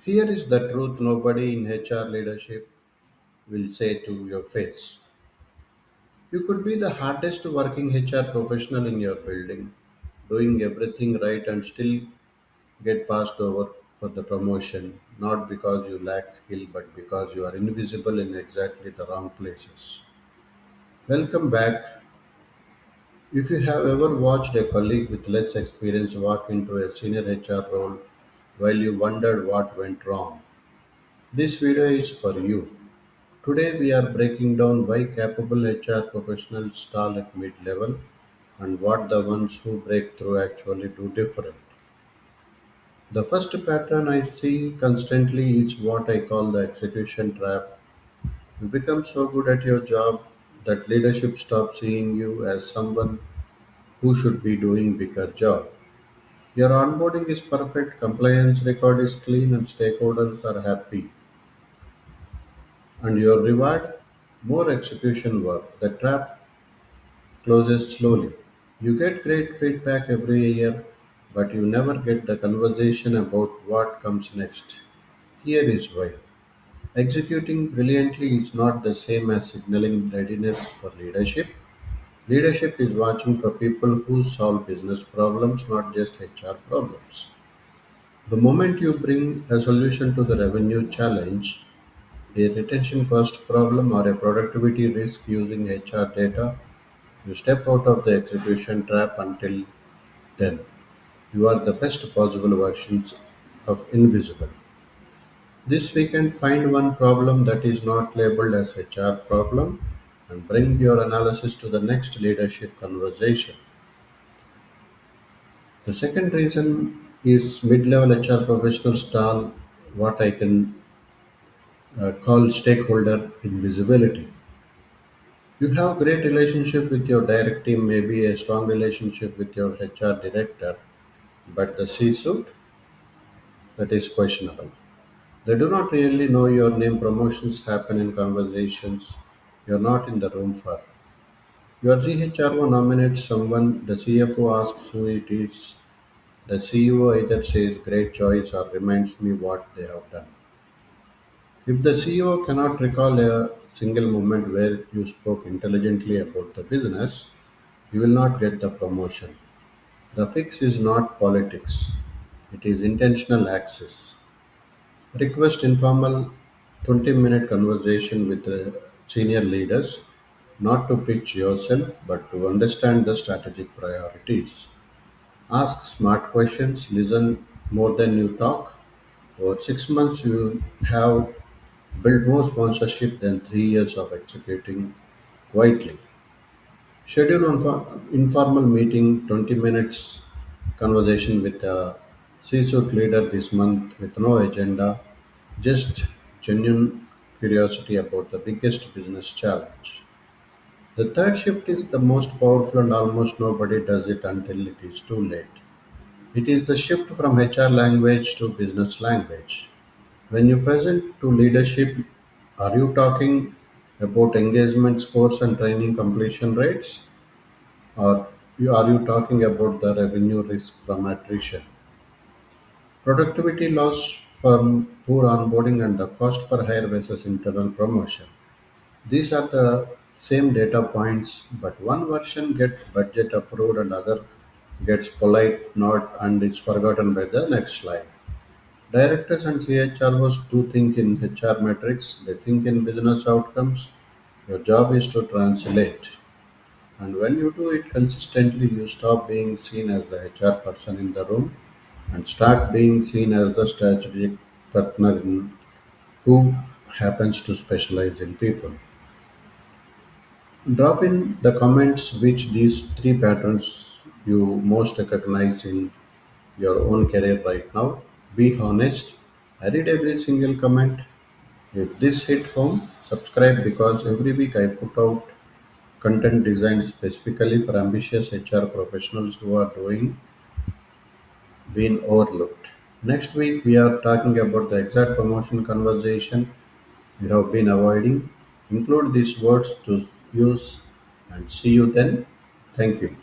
Here is the truth nobody in HR leadership will say to your face. You could be the hardest working HR professional in your building, doing everything right and still get passed over for the promotion, not because you lack skill but because you are invisible in exactly the wrong places. Welcome back. If you have ever watched a colleague with less experience walk into a senior HR role while you wondered what went wrong, this video is for you. Today we are breaking down why capable HR professionals stall at mid-level and what the ones who break through actually do different. The first pattern I see constantly is what I call the execution trap. You become so good at your job that leadership stops seeing you as someone who should be doing bigger job. Your onboarding is perfect, compliance record is clean and stakeholders are happy. And your reward? More execution work. The trap closes slowly. You get great feedback every year, but you never get the conversation about what comes next. Here is why. Executing brilliantly is not the same as signaling readiness for leadership. Leadership is watching for people who solve business problems, not just HR problems. The moment you bring a solution to the revenue challenge, a retention cost problem, or a productivity risk using HR data, you step out of the execution trap. Until then, you are the best possible versions of invisible. This weekend, find one problem that is not labeled as HR problem and bring your analysis to the next leadership conversation. The second reason is mid-level HR professionals stall what I can call stakeholder invisibility. You have great relationship with your direct team, maybe a strong relationship with your HR director, but the C-suite, that is questionable. They do not really know your name. Promotions happen in conversations you're not in the room for. Your CHRO nominates someone, the CFO asks who it is, the CEO either says great choice or reminds me what they have done. If the CEO cannot recall a single moment where you spoke intelligently about the business, you will not get the promotion. The fix is not politics, it is intentional access. Request informal 20-minute conversation with senior leaders, not to pitch yourself but to understand the strategic priorities. Ask smart questions, listen more than you talk. Over 6 months, you have built more sponsorship than 3 years of executing quietly. Schedule informal meeting, 20 minutes conversation with a C-suite leader this month with no agenda, just genuine curiosity about the biggest business challenge. The third shift is the most powerful and almost nobody does it until it is too late. It is the shift from HR language to business language. When you present to leadership, are you talking about engagement scores and training completion rates? Or are you talking about the revenue risk from attrition, productivity loss from poor onboarding, and the cost per hire versus internal promotion? These are the same data points, but one version gets budget approved and other gets polite nod and is forgotten by the next slide. Directors and CHROs do think in HR metrics, they think in business outcomes. Your job is to translate. And when you do it consistently, you stop being seen as the HR person in the room and start being seen as the strategic partner who happens to specialize in people. Drop in the comments which these three patterns you most recognize in your own career right now. Be honest. I read every single comment. If this hit home, subscribe because every week I put out content designed specifically for ambitious HR professionals who are doing been overlooked. Next week we are talking about the exact promotion conversation you have been avoiding. Include these words to use and see you then. Thank you.